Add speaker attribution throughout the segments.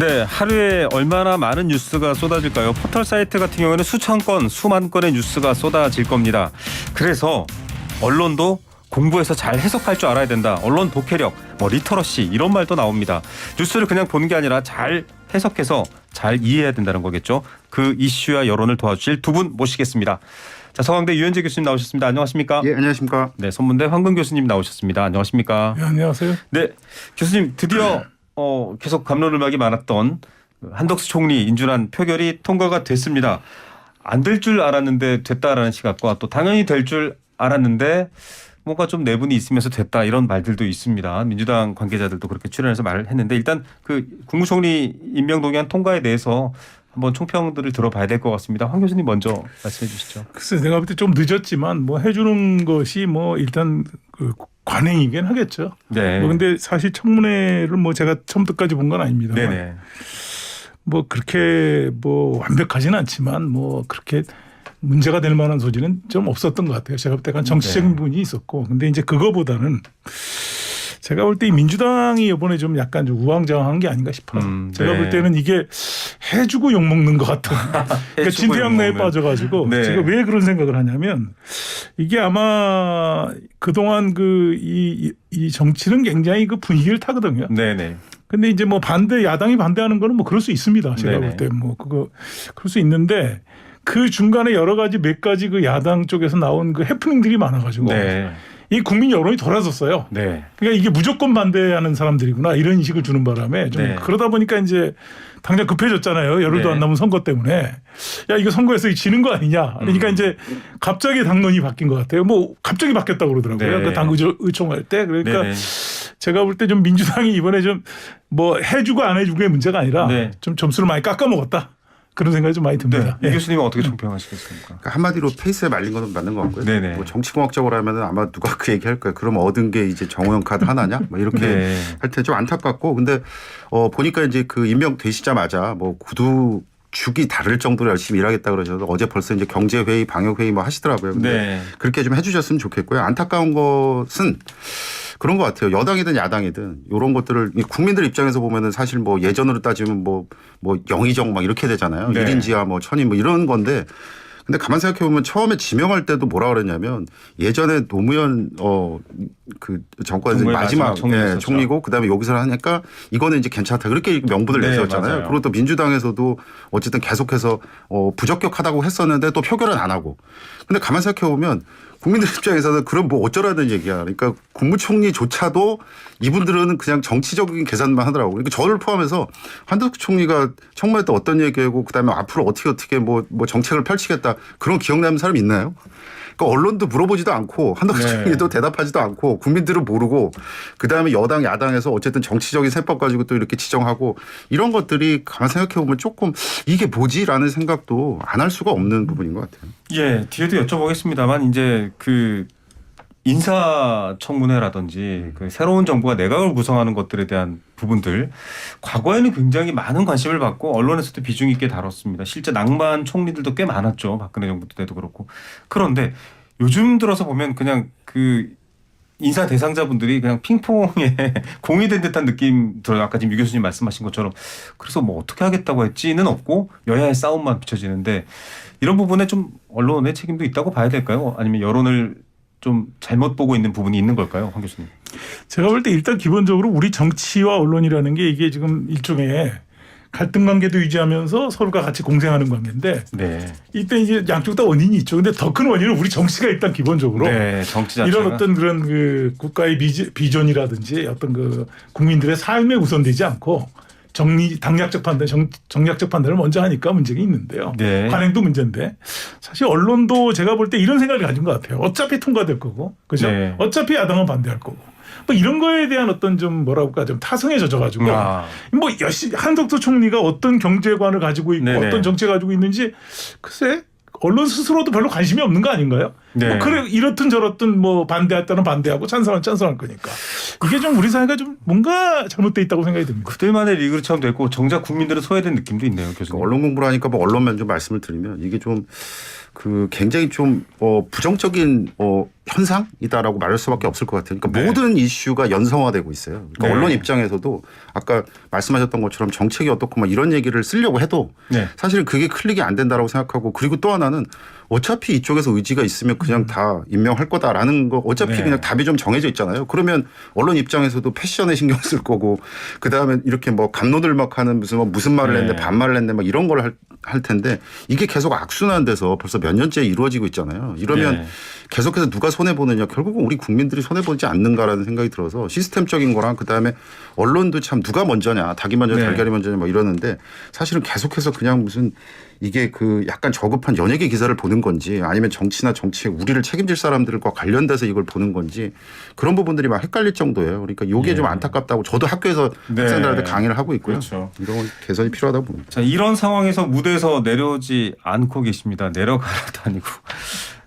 Speaker 1: 네, 하루에 얼마나 많은 뉴스가 쏟아질까요? 포털 사이트 같은 경우에는 수천 건, 수만 건의 뉴스가 쏟아질 겁니다. 그래서 언론도 공부해서 잘 해석할 줄 알아야 된다. 언론 독해력, 리터러시 이런 말도 나옵니다. 뉴스를 그냥 보는 게 아니라 잘 해석해서 잘 이해해야 된다는 거겠죠. 그 이슈와 여론을 도와주실 두 분 모시겠습니다. 자, 서강대 유현재 교수님 나오셨습니다. 안녕하십니까?
Speaker 2: 예, 안녕하십니까?
Speaker 1: 네, 선문대 황근 교수님 나오셨습니다. 안녕하십니까?
Speaker 3: 네, 안녕하세요.
Speaker 1: 네, 교수님 드디어 계속 갑론을박이 많았던 한덕수 총리 인준안 표결이 통과가 됐습니다. 안 될 줄 알았는데 됐다라는 시각과 또 당연히 될 줄 알았는데 뭔가 좀 내분이 있으면서 됐다 이런 말들도 있습니다. 민주당 관계자들도 그렇게 출연해서 말을 했는데 일단 그 국무총리 임명동의안 통과에 대해서 한번 총평들을 들어봐야 될 것 같습니다. 황 교수님 먼저 말씀해 주시죠.
Speaker 3: 글쎄 내가 볼 때 좀 늦었지만 해주는 것이 일단 그 관행이긴 하겠죠.
Speaker 1: 네.
Speaker 3: 근데 사실 청문회를 제가 처음부터까지 본 건 아닙니다.
Speaker 1: 네네.
Speaker 3: 그렇게 완벽하지는 않지만 그렇게 문제가 될 만한 소지는 좀 없었던 것 같아요. 제가 볼 때 약간 정치적인 부분이 있었고, 근데 이제 그거보다는 제가 볼 때 민주당이 이번에 좀 약간 좀 우왕좌왕한 게 아닌가 싶어요. 제가 볼 때는 이게 해주고 욕먹는 것 같은. 그러니까 진퇴양난에 빠져가지고
Speaker 1: 네.
Speaker 3: 제가 왜 그런 생각을 하냐면 이게 아마 그동안 이 정치는 굉장히 그 분위기를 타거든요.
Speaker 1: 네네.
Speaker 3: 근데 이제 야당이 반대하는 거는 그럴 수 있습니다. 제가
Speaker 1: 네네.
Speaker 3: 볼 때 그럴 수 있는데 그 중간에 여러 가지 몇 가지 그 야당 쪽에서 나온 그 해프닝들이 많아가지고
Speaker 1: 네.
Speaker 3: 이 국민 여론이 돌아섰어요.
Speaker 1: 네.
Speaker 3: 그러니까 이게 무조건 반대하는 사람들이구나 이런 인식을 주는 바람에 좀
Speaker 1: 네.
Speaker 3: 그러다 보니까 이제 당장 급해졌잖아요. 열흘도
Speaker 1: 네.
Speaker 3: 안 남은 선거 때문에 야 이거 선거에서 지는 거 아니냐. 그러니까 이제 갑자기 당론이 바뀐 것 같아요. 갑자기 바뀌었다고 그러더라고요.
Speaker 1: 네.
Speaker 3: 그 당 의총할 때 그러니까
Speaker 1: 네네.
Speaker 3: 제가 볼 때 좀 민주당이 이번에 좀 해주고 안 해주고의 문제가 아니라
Speaker 1: 네.
Speaker 3: 좀 점수를 많이 깎아먹었다. 그런 생각이 좀 많이 듭니다.
Speaker 1: 네. 이 교수님은 어떻게 총평하시겠습니까?
Speaker 2: 그러니까 한마디로 페이스에 말린 건 맞는 것 같고요.
Speaker 1: 네네.
Speaker 2: 정치공학적으로 하면은 아마 누가 그 얘기 할 거예요. 그럼 얻은 게 이제 정호영 카드 하나냐? 이렇게
Speaker 1: 네.
Speaker 2: 할 때 좀 안타깝고, 근데 보니까 이제 그 임명되시자마자 구두 죽이 다를 정도로 열심히 일하겠다 그러셔서 어제 벌써 이제 경제회의, 방역회의 하시더라고요. 근데
Speaker 1: 네.
Speaker 2: 그렇게 좀 해주셨으면 좋겠고요. 안타까운 것은 그런 것 같아요. 여당이든 야당이든 이런 것들을 국민들 입장에서 보면은 사실 예전으로 따지면 영의정 이렇게 되잖아요.
Speaker 1: 네.
Speaker 2: 1인 지하 천인 이런 건데, 근데 가만 생각해 보면 처음에 지명할 때도 뭐라 그랬냐면 예전에 노무현 그 정권에서 마지막 총리고 그다음에 여기서 하니까 이거는 이제 괜찮다 그렇게 명분을
Speaker 1: 네,
Speaker 2: 내세웠잖아요.
Speaker 1: 맞아요.
Speaker 2: 그리고 또 민주당에서도 어쨌든 계속해서 부적격하다고 했었는데 또 표결은 안 하고. 근데 가만 생각해 보면 국민들 입장에서는 그럼 어쩌라는 얘기야. 그러니까 국무총리조차도 이분들은 그냥 정치적인 계산만 하더라고요. 그러니까 저를 포함해서 한덕수 총리가 청문회 때 어떤 얘기하고 그다음에 앞으로 어떻게 정책을 펼치겠다 그런 기억나는 사람 있나요? 그러니까 언론도 물어보지도 않고 한덕수 총리도 대답하지도 않고 국민들은 모르고 그다음에 여당 야당에서 어쨌든 정치적인 세법 가지고 또 이렇게 지정하고 이런 것들이 가만 생각해 보면 조금 이게 뭐지라는 생각도 안 할 수가 없는 부분인 것 같아요.
Speaker 1: 예, 뒤에도 여쭤보겠습니다만 이제 그 인사청문회라든지 그 새로운 정부가 내각을 구성하는 것들에 대한 부분들 과거에는 굉장히 많은 관심을 받고 언론에서도 비중 있게 다뤘습니다. 실제 낭만 총리들도 꽤 많았죠. 박근혜 정부 때도 그렇고. 그런데 요즘 들어서 보면 그냥 그 인사 대상자분들이 그냥 핑퐁에 공유된 듯한 느낌 들어요. 아까 지금 유 교수님 말씀하신 것처럼 그래서 어떻게 하겠다고 했지는 없고 여야의 싸움만 비춰지는데 이런 부분에 좀 언론의 책임도 있다고 봐야 될까요? 아니면 여론을 좀 잘못 보고 있는 부분이 있는 걸까요? 황 교수님.
Speaker 3: 제가 볼 때 일단 기본적으로 우리 정치와 언론이라는 게 이게 지금 일종의 갈등 관계도 유지하면서 서로가 같이 공생하는 관계인데
Speaker 1: 네.
Speaker 3: 이때 이제 양쪽 다 원인이 있죠. 근데 더 큰 원인은 우리 정치가 일단 기본적으로
Speaker 1: 네, 정치 자체가.
Speaker 3: 이런 어떤 그런 그 국가의 비전이라든지 어떤 그 국민들의 삶에 우선되지 않고 당략적 판단, 정략적 판단을 먼저 하니까 문제가 있는데요.
Speaker 1: 네.
Speaker 3: 관행도 문제인데 사실 언론도 제가 볼 때 이런 생각을 가진 것 같아요. 어차피 통과될 거고, 그죠?
Speaker 1: 네.
Speaker 3: 어차피 야당은 반대할 거고. 이런 거에 대한 어떤 좀 좀 타성에 젖어가지고 열심히 한덕수 총리가 어떤 경제관을 가지고 있고
Speaker 1: 네네.
Speaker 3: 어떤 정책을 가지고 있는지 글쎄 언론 스스로도 별로 관심이 없는 거 아닌가요?
Speaker 1: 네.
Speaker 3: 그래 이렇든 저렇든 반대할 때는 반대하고 찬성은 찬성할 거니까 이게 좀 우리 사회가 좀 뭔가 잘못돼 있다고 생각이 듭니다.
Speaker 1: 그들만의 리그처럼 됐고 정작 국민들은 소외된 느낌도 있네요, 교수님.
Speaker 2: 언론 공부를 하니까 언론면 좀 말씀을 드리면 이게 좀 그 굉장히 좀 부정적인 현상이다라고 말할 수밖에 없을 것 같아요. 그러니까
Speaker 1: 네.
Speaker 2: 모든 이슈가 연성화되고 있어요. 그러니까
Speaker 1: 네.
Speaker 2: 언론 입장에서도 아까 말씀하셨던 것처럼 정책이 어떻고 막 이런 얘기를 쓰려고 해도
Speaker 1: 네.
Speaker 2: 사실은 그게 클릭이 안 된다라고 생각하고 그리고 또 하나는 어차피 이쪽에서 의지가 있으면 그냥 다 임명할 거다라는 거 어차피
Speaker 1: 네.
Speaker 2: 그냥 답이 좀 정해져 있잖아요. 그러면 언론 입장에서도 패션에 신경 쓸 거고 그다음에 이렇게 뭐 감노들 막 하는 무슨 말을
Speaker 1: 네.
Speaker 2: 했는데 반말을 했는데 막 이런 걸 할 텐데 이게 계속 악순환돼서 벌써 몇 년째 이루어지고 있잖아요. 이러면
Speaker 1: 네.
Speaker 2: 계속해서 누가 손해보느냐 결국은 우리 국민들이 손해보지 않는가라는 생각이 들어서 시스템적인 거랑 그다음에 언론도 참 누가 먼저냐 닭이 먼저냐
Speaker 1: 네.
Speaker 2: 달걀이 먼저냐 뭐 이러는데 사실은 계속해서 그냥 무슨 이게 그 약간 저급한 연예계 기사를 보는 건지 아니면 정치나 정치에 우리를 책임질 사람들과 관련돼서 이걸 보는 건지 그런 부분들이 막 헷갈릴 정도예요. 그러니까 이게
Speaker 1: 예.
Speaker 2: 좀 안타깝다고 저도 학교에서
Speaker 1: 네.
Speaker 2: 학생들한테 강의를 하고 있고요.
Speaker 1: 그렇죠.
Speaker 2: 이런 건 개선이 필요하다고 봅니다.
Speaker 1: 자, 이런 상황에서 무대에서 내려오지 않고 계십니다. 내려가라도 아니고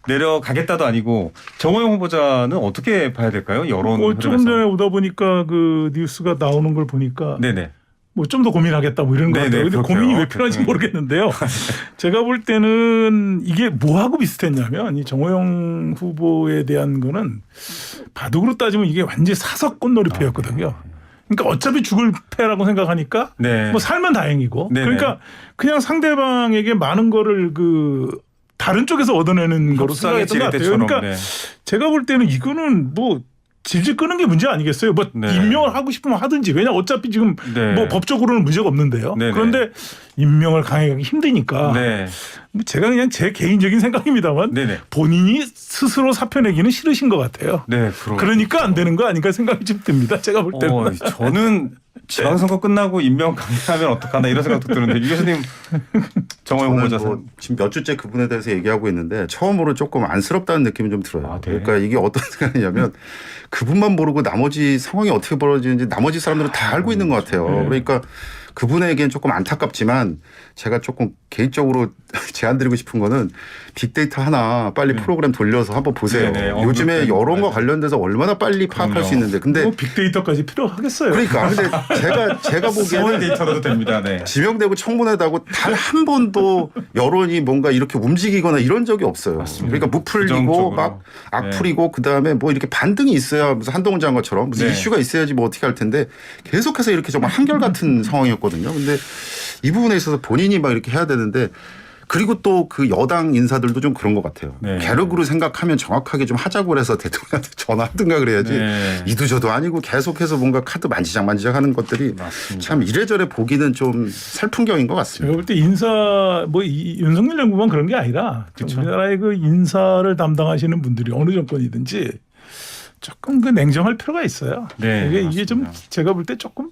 Speaker 1: 내려가겠다도 아니고 정호영 후보자는 어떻게 봐야 될까요? 여론
Speaker 3: 조금
Speaker 1: 흐름에서.
Speaker 3: 전에 오다 보니까 그 뉴스가 나오는 걸 보니까
Speaker 1: 네네.
Speaker 3: 뭐 좀 더 고민하겠다 뭐 이런 거
Speaker 1: 네네,
Speaker 3: 같아요. 근데
Speaker 1: 그렇게요.
Speaker 3: 고민이 왜 필요한지 모르겠는데요. 제가 볼 때는 이게 뭐하고 비슷했냐면 이 정호영 후보에 대한 거는 바둑으로 따지면 이게 완전히 사석 꽃놀이패였거든요. 그러니까 어차피 죽을 패라고 생각하니까
Speaker 1: 네.
Speaker 3: 뭐 살면 다행이고
Speaker 1: 네네.
Speaker 3: 그러니까 그냥 상대방에게 많은 거를 그 다른 쪽에서 얻어내는 거로
Speaker 1: 협상의
Speaker 3: 생각했던 것 같아요.
Speaker 1: 지렛대처럼.
Speaker 3: 그러니까
Speaker 1: 네.
Speaker 3: 제가 볼 때는 이거는 뭐 질질 끄는 게 문제 아니겠어요? 뭐
Speaker 1: 네.
Speaker 3: 임명을 하고 싶으면 하든지 왜냐 어차피 지금
Speaker 1: 네.
Speaker 3: 뭐 법적으로는 문제가 없는데요.
Speaker 1: 네네.
Speaker 3: 그런데 임명을 강행하기 힘드니까
Speaker 1: 네.
Speaker 3: 뭐 제가 그냥 제 개인적인 생각입니다만
Speaker 1: 네네.
Speaker 3: 본인이 스스로 사표 내기는 싫으신 것 같아요.
Speaker 1: 네.
Speaker 3: 그러니까 안 되는 거 아닌가 생각이 좀 듭니다. 제가 볼 때는.
Speaker 1: 저는 지방선거 끝나고 임명 강행하면 어떡하나 이런 생각도 드는데 이 교수님 정호영
Speaker 2: 저는
Speaker 1: 후보자
Speaker 2: 뭐 지금 몇 주째 그분에 대해서 얘기하고 있는데 처음으로 조금 안쓰럽다는 느낌이 좀 들어요.
Speaker 1: 아, 네.
Speaker 2: 그러니까 이게 어떤 생각이냐면 그분만 모르고 나머지 상황이 어떻게 벌어지는지 나머지 사람들은 다 알고 있는 것 같아요.
Speaker 1: 네.
Speaker 2: 그러니까 그분에겐 조금 안타깝지만 제가 조금 개인적으로 제안드리고 싶은 거는 빅데이터 하나 빨리 프로그램 돌려서 한번 보세요.
Speaker 1: 네, 네.
Speaker 2: 요즘에
Speaker 1: 언급된
Speaker 2: 여론과
Speaker 1: 거.
Speaker 2: 관련돼서 얼마나 빨리 파악할
Speaker 1: 그럼요.
Speaker 2: 수 있는데 근데
Speaker 3: 뭐 빅데이터까지 필요하겠어요.
Speaker 2: 그러니까 근데 제가
Speaker 1: 서울
Speaker 2: 보기에는
Speaker 1: 데이터로도 됩니다. 네.
Speaker 2: 지명되고 청문회다고 단 한 번도 여론이 뭔가 이렇게 움직이거나 이런 적이 없어요.
Speaker 1: 맞습니다.
Speaker 2: 그러니까 무풀리고
Speaker 1: 부정적으로.
Speaker 2: 막 악풀이고 그다음에 뭐 이렇게 반등이 있어야 무슨 한동훈 장관처럼 무슨
Speaker 1: 네.
Speaker 2: 이슈가 있어야지 뭐 어떻게 할 텐데 계속해서 이렇게 정말 한결같은 상황이었거든요. 근데 이 부분에 있어서 본인이 막 이렇게 해야 되는데 그리고 또 그 여당 인사들도 좀 그런 것 같아요.
Speaker 1: 네.
Speaker 2: 계륵으로 생각하면 정확하게 좀 하자고 해서 대통령한테 전화하든가 그래야지
Speaker 1: 네.
Speaker 2: 이도저도 아니고 계속해서 뭔가 카드 만지작 하는 것들이
Speaker 1: 맞습니다.
Speaker 2: 참 이래저래 보기는 좀 살풍경인 것
Speaker 3: 제가
Speaker 2: 같습니다.
Speaker 3: 볼 때 인사 뭐 윤석열 정부만 그런 게 아니라
Speaker 1: 그쵸.
Speaker 3: 우리나라의 그 인사를 담당하시는 분들이 어느 정권이든지 조금 그 냉정할 필요가 있어요.
Speaker 1: 네,
Speaker 3: 이게 좀
Speaker 1: 맞습니다.
Speaker 3: 제가 볼 때 조금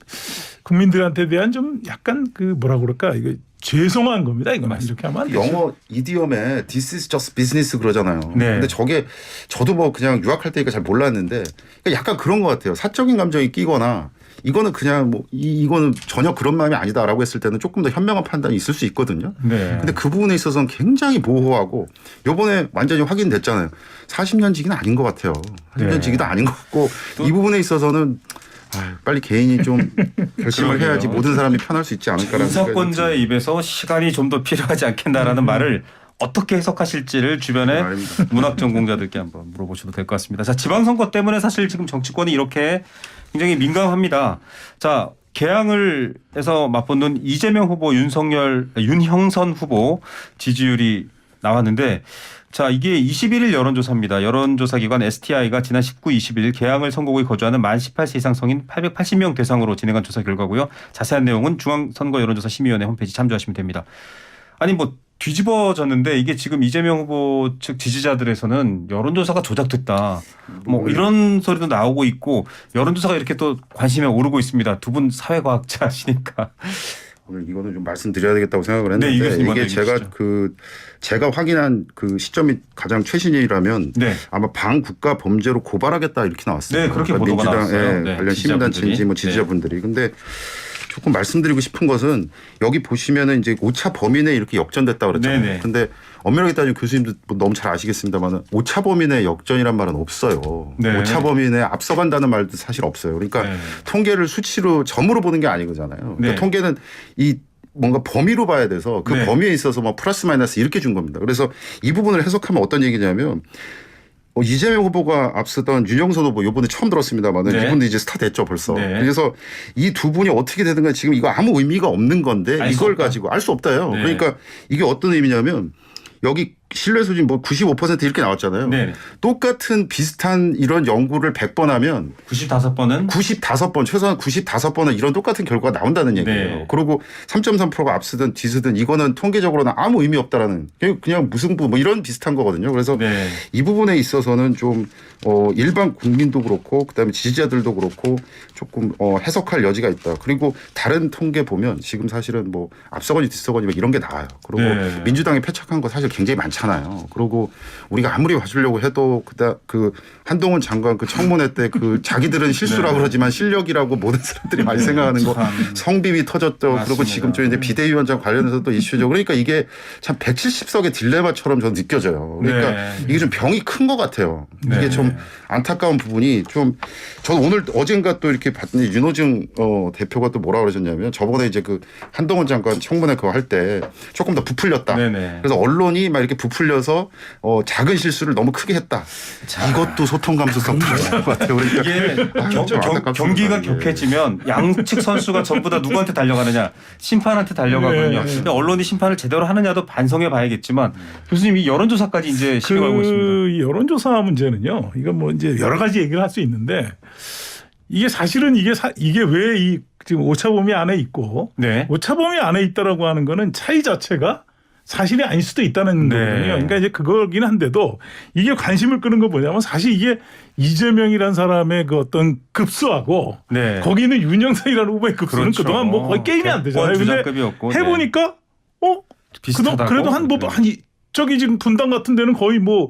Speaker 3: 국민들한테 대한 좀 약간 그 뭐라 그럴까 이거 죄송한 겁니다. 이거는 이렇게 하면 안 되죠.
Speaker 2: 영어 이디엄에 this is just business 그러잖아요.
Speaker 1: 네.
Speaker 2: 근데 저게 저도 뭐 그냥 유학할 때니까 잘 몰랐는데 약간 그런 것 같아요. 사적인 감정이 끼거나 이거는 그냥 뭐 이거는 전혀 그런 마음이 아니다라고 했을 때는 조금 더 현명한 판단이 있을 수 있거든요.
Speaker 1: 네.
Speaker 2: 근데 그 부분에 있어서는 굉장히 모호하고 요번에 완전히 확인됐잖아요. 40년 지기는 아닌 것 같아요. 40년
Speaker 1: 네.
Speaker 2: 지기도 아닌 것 같고 이 부분에 있어서는 빨리 개인이 좀 결심을
Speaker 1: 그러게요.
Speaker 2: 해야지 모든 사람이 편할 수 있지 않을까라는 생각이
Speaker 1: 인사권자의 입에서 시간이 좀 더 필요하지 않겠나라는 말을 어떻게 해석하실지를 주변에
Speaker 2: 말입니다.
Speaker 1: 문학 전공자들께 한번 물어보셔도 될 것 같습니다. 자, 지방선거 때문에 사실 지금 정치권이 이렇게 굉장히 민감합니다. 자, 개항을 해서 맞붙는 이재명 후보, 윤형선 후보 지지율이 나왔는데 자, 이게 21일 여론조사입니다. 여론조사 기관 STI가 지난 19, 20일 개항을 선거구에 거주하는 만 18세 이상 성인 880명 대상으로 진행한 조사 결과고요. 자세한 내용은 중앙선거 여론조사 심의위원회 홈페이지 참조하시면 됩니다. 아니 뭐 뒤집어졌는데 이게 지금 이재명 후보 측 지지자들에서는 여론조사가 조작됐다. 뭐 이런 소리도 나오고 있고 여론조사가 이렇게 또 관심에 오르고 있습니다. 두 분 사회과학자시니까.
Speaker 2: 오늘 이거는 좀 말씀드려야 되겠다고 생각을
Speaker 1: 네, 이
Speaker 2: 했는데
Speaker 1: 교수님
Speaker 2: 이게
Speaker 1: 먼저
Speaker 2: 제가 확인한 그 시점이 가장 최신이라면
Speaker 1: 네.
Speaker 2: 아마 반국가 범죄로 고발하겠다 이렇게 나왔어요.
Speaker 1: 네, 그렇게 보도가 나왔어요. 네,
Speaker 2: 관련 시민단체인지 뭐 지지자분들이. 근데 조금 말씀드리고 싶은 것은 여기 보시면은 이제 오차 범위 내에 이렇게 역전됐다 그랬잖아요.
Speaker 1: 네네.
Speaker 2: 근데 엄밀하게 따지면 교수님도 뭐 너무 잘 아시겠습니다만 오차 범위 내 역전이란 말은 없어요.
Speaker 1: 네.
Speaker 2: 오차 범위 내에 앞서간다는 말도 사실 없어요. 그러니까
Speaker 1: 네.
Speaker 2: 통계를 수치로 점으로 보는 게 아니거잖아요. 그러니까
Speaker 1: 네.
Speaker 2: 통계는 이 뭔가 범위로 봐야 돼서 그
Speaker 1: 네.
Speaker 2: 범위에 있어서 뭐 플러스 마이너스 이렇게 준 겁니다. 그래서 이 부분을 해석하면 어떤 얘기냐면 이재명 후보가 앞서던 윤영선 후보 요번에 처음 들었습니다만
Speaker 1: 네.
Speaker 2: 이분도 이제 스타 됐죠 벌써.
Speaker 1: 네.
Speaker 2: 그래서 이 두 분이 어떻게 되든 간에 지금 이거 아무 의미가 없는 건데
Speaker 1: 알 수
Speaker 2: 이걸
Speaker 1: 없다.
Speaker 2: 가지고 알 수 없다요.
Speaker 1: 네.
Speaker 2: 그러니까 이게 어떤 의미냐면 여기 신뢰 수준 뭐 95% 이렇게 나왔잖아요.
Speaker 1: 네.
Speaker 2: 똑같은 비슷한 이런 연구를 100번 하면
Speaker 1: 95번은
Speaker 2: 95번 최소한 95번은 이런 똑같은 결과가 나온다는 얘기예요.
Speaker 1: 네.
Speaker 2: 그리고 3.3%가 앞서든 뒤서든 이거는 통계적으로는 아무 의미 없다라는 그냥 무승부 뭐 이런 비슷한 거거든요. 그래서
Speaker 1: 네.
Speaker 2: 이 부분에 있어서는 좀 일반 국민도 그렇고 그다음에 지지자들도 그렇고 조금 해석할 여지가 있다. 그리고 다른 통계 보면 지금 사실은 뭐 앞서거니 뒤서거니 뭐 이런 게 나와요. 그리고
Speaker 1: 네.
Speaker 2: 민주당이 패착한 거 사실 굉장히 많잖아요. 그리고 우리가 아무리 봐주려고 해도 그 한동훈 장관 그 청문회 때 그 자기들은 실수라고
Speaker 1: 네.
Speaker 2: 그러지만 실력이라고 모든 사람들이 많이 생각하는 거
Speaker 1: 참.
Speaker 2: 성비비 터졌죠. 그리고
Speaker 1: 맞습니다.
Speaker 2: 지금 저 이제 비대위원장 관련해서도 이슈죠. 그러니까 이게 참 170석의 딜레마처럼 저는 느껴져요. 그러니까
Speaker 1: 네.
Speaker 2: 이게 좀 병이 큰 것 같아요.
Speaker 1: 네.
Speaker 2: 이게 좀 안타까운 부분이 좀 저는 오늘 어젠가 또 이렇게 봤더니 윤호중 대표가 또 뭐라 그러셨냐면 저번에 이제 그 한동훈 장관 청문회 그거 할 때 조금 더 부풀렸다.
Speaker 1: 네네.
Speaker 2: 그래서 언론이 막 이렇게 부풀려서 작은 실수를 너무 크게 했다. 이것도 소통 감수성 필요할 것 같아요. 그러니까
Speaker 1: 이게
Speaker 2: 좀 안타깝습니다.
Speaker 1: 경기가
Speaker 2: 이게.
Speaker 1: 격해지면 양측 선수가 전부 다 누구한테 달려가느냐 심판한테 달려가거든요.
Speaker 3: 네.
Speaker 1: 근데 언론이 심판을 제대로 하느냐도 반성해 봐야겠지만 교수님 이 여론조사까지 이제 시행하고 있습니다.
Speaker 3: 그 여론조사 문제는요. 이건 뭐 이제 여러 가지 얘기를 할 수 있는데 이게 사실은 이게 왜 이 지금 오차범위 안에 있고
Speaker 1: 네.
Speaker 3: 오차범위 안에 있다라고 하는 거는 차이 자체가 사실이 아닐 수도 있다는
Speaker 1: 네.
Speaker 3: 거거든요. 그러니까 이제 그거긴 한데도 이게 관심을 끄는 거 뭐냐면 사실 이게 이재명이라는 사람의 그 어떤 급수하고
Speaker 1: 네.
Speaker 3: 거기 있는 윤영선이라는 후보의 급수는
Speaker 1: 그렇죠.
Speaker 3: 그동안 뭐 거의 게임이 안 되잖아요. 근데
Speaker 1: 주장급이었고
Speaker 3: 해보니까
Speaker 1: 비슷하다고.
Speaker 3: 그래도 저기 지금 분당 같은 데는 거의 뭐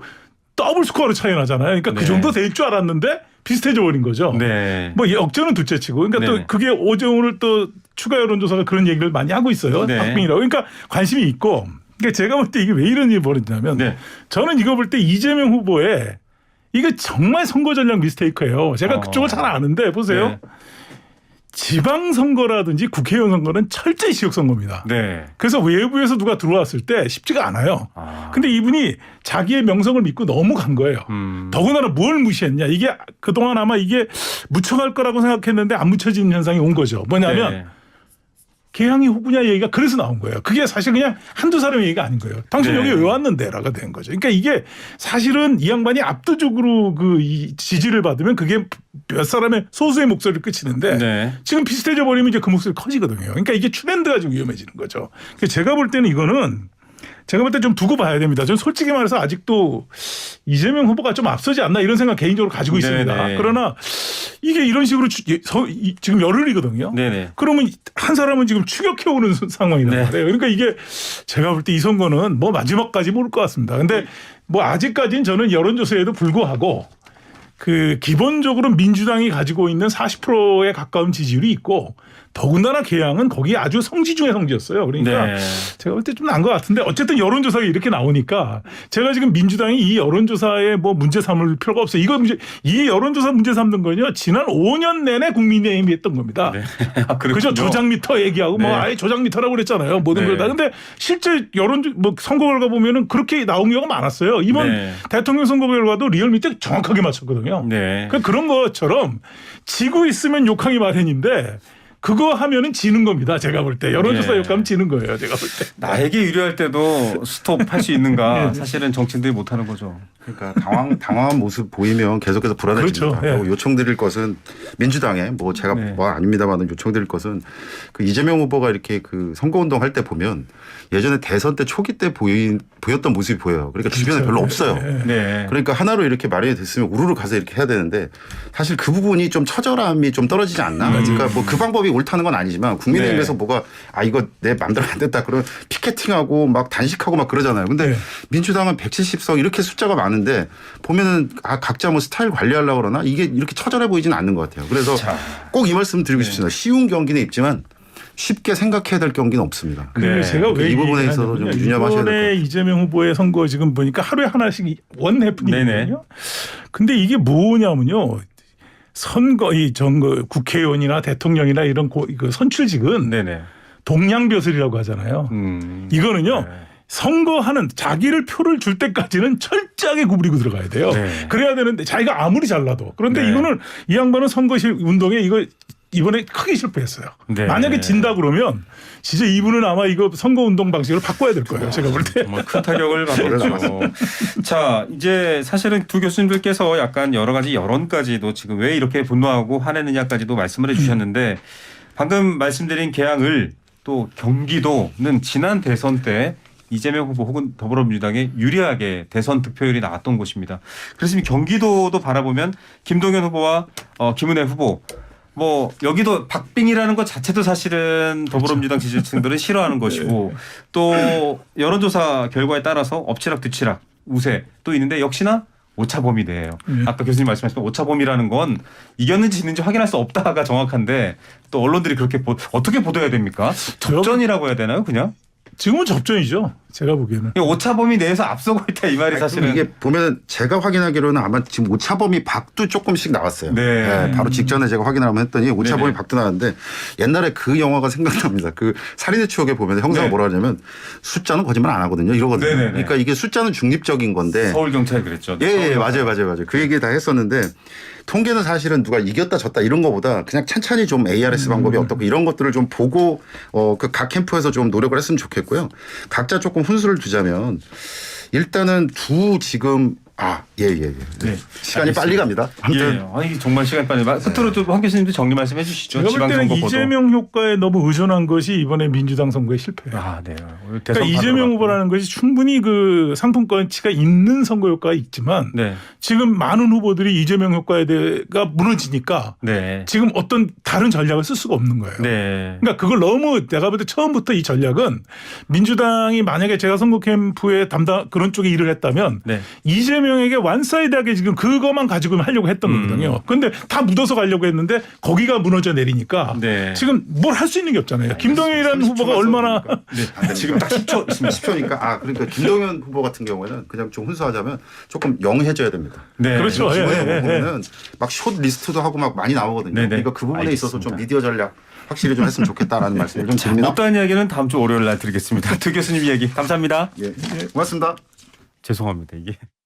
Speaker 3: 더블 스코어로 차이 나잖아요. 그러니까
Speaker 1: 네.
Speaker 3: 그 정도 될 줄 알았는데 비슷해져 버린 거죠.
Speaker 1: 네.
Speaker 3: 뭐 역전은 둘째치고. 그러니까
Speaker 1: 네.
Speaker 3: 또 그게 어제 오늘 또 추가 여론조사가 그런 얘기를 많이 하고 있어요.
Speaker 1: 네.
Speaker 3: 박빙이라고. 그러니까 관심이 있고. 그러니까 제가 볼 때 이게 왜 이런 일이 벌어지냐면
Speaker 1: 네.
Speaker 3: 저는 이거 볼 때 이재명 후보의 이거 정말 선거 전략 미스테이크예요. 제가 그쪽을 잘 아는데 보세요.
Speaker 1: 네.
Speaker 3: 지방선거라든지 국회의원 선거는 철저히 지역선거입니다.
Speaker 1: 네.
Speaker 3: 그래서 외부에서 누가 들어왔을 때 쉽지가 않아요.
Speaker 1: 아.
Speaker 3: 근데 이분이 자기의 명성을 믿고 너무 간 거예요. 더군다나 뭘 무시했냐. 이게 그동안 아마 이게 묻혀갈 거라고 생각했는데 안 묻혀진 현상이 온 거죠. 뭐냐면
Speaker 1: 네.
Speaker 3: 개항이 후보냐 얘기가 그래서 나온 거예요. 그게 사실 그냥 한두 사람의 얘기가 아닌 거예요. 당신
Speaker 1: 네.
Speaker 3: 여기 왜 왔는데? 라가 된 거죠. 그러니까 이게 사실은 이 양반이 압도적으로 이 지지를 받으면 그게 몇 사람의 소수의 목소리를 그치는데
Speaker 1: 네.
Speaker 3: 지금 비슷해져 버리면 이제 그 목소리 커지거든요. 그러니까 이게 트렌드가 좀 위험해지는 거죠. 그래서 제가 볼 때는 이거는 제가 볼 때 좀 두고 봐야 됩니다. 저는 솔직히 말해서 아직도 이재명 후보가 좀 앞서지 않나 이런 생각 개인적으로 가지고 있습니다.
Speaker 1: 네네.
Speaker 3: 그러나 이게 이런 식으로 지금 열흘이거든요.
Speaker 1: 네네.
Speaker 3: 그러면 한 사람은 지금 추격해오는 상황이란
Speaker 1: 네.
Speaker 3: 말이에요. 그러니까 이게 제가 볼 때 이 선거는 뭐 마지막까지 모를 것 같습니다. 근데 뭐 아직까지는 저는 여론조사에도 불구하고 그 기본적으로 민주당이 가지고 있는 40%에 가까운 지지율이 있고 더군다나 개항은 거기 아주 성지 중의 성지였어요. 그러니까
Speaker 1: 네.
Speaker 3: 제가 볼 때 좀 난 것 같은데 어쨌든 여론조사가 이렇게 나오니까 제가 지금 민주당이 이 여론조사에 뭐 문제 삼을 필요가 없어요. 이 여론조사 문제 삼는 건요. 지난 5년 내내 국민의힘이 했던 겁니다.
Speaker 1: 네. 아, 그렇군요.
Speaker 3: 그죠? 조작미터 얘기하고 뭐
Speaker 1: 네.
Speaker 3: 아예 조작미터라고 그랬잖아요. 모든
Speaker 1: 네.
Speaker 3: 걸 다. 근데 실제 뭐 선거 결과 보면은 그렇게 나온 경우가 많았어요. 이번
Speaker 1: 네.
Speaker 3: 대통령 선거 결과도 리얼미터 정확하게 맞췄거든요.
Speaker 1: 네.
Speaker 3: 그러니까 그런 것처럼 지고 있으면 욕하기 마련인데 그거 하면은 지는 겁니다. 제가 볼 때 여론조사
Speaker 1: 네.
Speaker 3: 욕하면 지는 거예요. 제가 볼 때.
Speaker 1: 나에게 유리할 때도 스톱할 수 있는가 사실은 정치인들이 못하는 거죠.
Speaker 2: 그러니까 당황한 모습 보이면 계속해서 불안해집니다.
Speaker 3: 그렇죠. 예.
Speaker 2: 그리고 요청드릴 것은 민주당에 뭐 제가
Speaker 1: 네.
Speaker 2: 뭐 아닙니다만 요청드릴 것은 그 이재명 후보가 이렇게 그 선거운동 할 때 보면 예전에 대선 때 초기 때 보였던 모습이 보여요. 그러니까 주변에
Speaker 3: 그렇죠.
Speaker 2: 별로 없어요.
Speaker 3: 네.
Speaker 1: 네.
Speaker 2: 그러니까 하나로 이렇게 마련이 됐으면 우르르 가서 이렇게 해야 되는데 사실 그 부분이 좀 처절함이 좀 떨어지지 않나. 그러니까 뭐 그 방법이 옳다는 건 아니지만 국민의힘에서
Speaker 1: 네.
Speaker 2: 뭐가 이거 내 맘대로 안 됐다 그러면 피켓팅하고 막 단식하고 막 그러잖아요. 근데
Speaker 3: 네.
Speaker 2: 민주당은 170석 이렇게 숫자가 많은데 보면은 각자 뭐 스타일 관리하려고 그러나 이게 이렇게 처절해 보이지는 않는 것 같아요. 그래서 꼭 이 말씀 드리고 싶습니다. 쉬운 경기는 있지만 쉽게 생각해야 될 경기는 없습니다.
Speaker 3: 그 제가 왜
Speaker 2: 이 부분에 있어서 좀 유념하셔야 될 것
Speaker 3: 이번에
Speaker 2: 같아요.
Speaker 3: 이재명 후보의 선거 지금 보니까 하루에 하나씩 원
Speaker 1: 네네.
Speaker 3: 해프닝이거든요. 근데 이게 뭐냐면요. 선거 국회의원이나 대통령이나 이런 그 선출직은
Speaker 1: 네네.
Speaker 3: 동양벼슬이라고 하잖아요. 이거는요.
Speaker 1: 네.
Speaker 3: 선거하는 자기를 표를 줄 때까지는 철저하게 구부리고 들어가야 돼요.
Speaker 1: 네.
Speaker 3: 그래야 되는데 자기가 아무리 잘나도. 그런데
Speaker 1: 네.
Speaker 3: 이거는 이 양반은 선거실 운동에 이거 이번에 크게 실패했어요.
Speaker 1: 네.
Speaker 3: 만약에 진다 그러면 진짜 이분은 아마 이거 선거운동 방식을 바꿔야 될 거예요. 제가 볼 때.
Speaker 1: 정말 큰 타격을 받았죠. 자, 이제 사실은 두 교수님들께서 약간 여러 가지 여론까지도 지금 왜 이렇게 분노하고 화내느냐까지도 말씀을 해주셨는데 방금 말씀드린 개항을 또 경기도는 지난 대선 때 이재명 후보 혹은 더불어민주당에 유리하게 대선 득표율이 나왔던 곳입니다. 그래서 이 경기도도 바라보면 김동연 후보와 김은혜 후보 뭐 여기도 박빙이라는 것 자체도 사실은 더불어민주당 지지층들은 싫어하는 것이고 또 여론조사 결과에 따라서 엎치락 뒤치락 우세 또 있는데 역시나 오차범위대예요. 아까 교수님 말씀하신 오차범위라는 건 이겼는지 지는지 확인할 수 없다가 정확한데 또 언론들이 그렇게 어떻게 보도해야 됩니까? 접전이라고 해야 되나요 그냥?
Speaker 3: 지금은 접전이죠. 제가 보기에는.
Speaker 1: 오차범위 내에서 앞서고 있다 이 말이 사실은.
Speaker 2: 이게 보면 제가 확인하기로는 아마 지금 오차범위 밖도 조금씩 나왔어요.
Speaker 1: 네.
Speaker 2: 바로 직전에 제가 확인을 한번 했더니 오차범위
Speaker 1: 네네.
Speaker 2: 밖도 나왔는데 옛날에 그 영화가 생각납니다. 그 살인의 추억에 보면 형사가
Speaker 1: 네.
Speaker 2: 뭐라 하냐면 숫자는 거짓말 안 하거든요. 이러거든요.
Speaker 1: 네네네.
Speaker 2: 그러니까 이게 숫자는 중립적인 건데.
Speaker 1: 서울 경찰이 그랬죠.
Speaker 2: 예, 맞아요. 그 얘기 다 했었는데 통계는 사실은 누가 이겼다 졌다 이런 거보다 그냥 찬찬히 좀 ARS 방법이 어떻고 이런 것들을 좀 보고 그 각 캠프에서 좀 노력을 했으면 좋겠고요. 각자 조금 훈수를 두자면 일단은 지금 예.
Speaker 1: 네.
Speaker 2: 시간이 빨리 갑니다. 아무튼
Speaker 1: 예. 정말 시간이 빨리. 끝으로 좀 한 교수님도 정리 말씀해 주시죠.
Speaker 3: 제가 볼 때는
Speaker 1: 지방선거보도.
Speaker 3: 이재명 효과에 너무 의존한 것이 이번에 민주당 선거의 실패예요.
Speaker 1: 네.
Speaker 3: 그러니까 이재명 후보라는 것이 충분히 그 상품권치가 있는 선거 효과가 있지만
Speaker 1: 네.
Speaker 3: 지금 많은 후보들이 이재명 효과가 무너지니까
Speaker 1: 네.
Speaker 3: 지금 어떤 다른 전략을 쓸 수가 없는 거예요.
Speaker 1: 네.
Speaker 3: 그러니까 그걸 너무 내가 볼 때 처음부터 이 전략은 민주당이 만약에 제가 선거 캠프에 그런 쪽에 일을 했다면
Speaker 1: 네.
Speaker 3: 이재명에게 완사이드하게 지금 그것만 가지고 하려고 했던 거거든요. 그런데 다 묻어서 가려고 했는데 거기가 무너져 내리니까
Speaker 1: 네.
Speaker 3: 지금 뭘 할 수 있는 게 없잖아요. 김동연이라는 후보가 얼마나
Speaker 1: 네. 지금 딱 10초 있습니다.
Speaker 2: 10초니까 그러니까 김동연 후보 같은 경우에는 그냥 좀 훈수하자면 조금 영해져야 됩니다.
Speaker 1: 네.
Speaker 3: 그렇죠.
Speaker 2: 기본에 보면은 막 숏 리스트도 하고 막 많이 나오거든요.
Speaker 1: 네네.
Speaker 2: 그러니까 그 부분에 있어서 좀
Speaker 1: 알겠습니다.
Speaker 2: 미디어 전략 확실히 좀 했으면 좋겠다라는 말씀을 좀 드립니다.
Speaker 1: 못다한 이야기는 다음 주 월요일 날 드리겠습니다. 두 교수님 이야기 감사합니다.
Speaker 2: 예. 고맙습니다.
Speaker 1: 죄송합니다. 이게.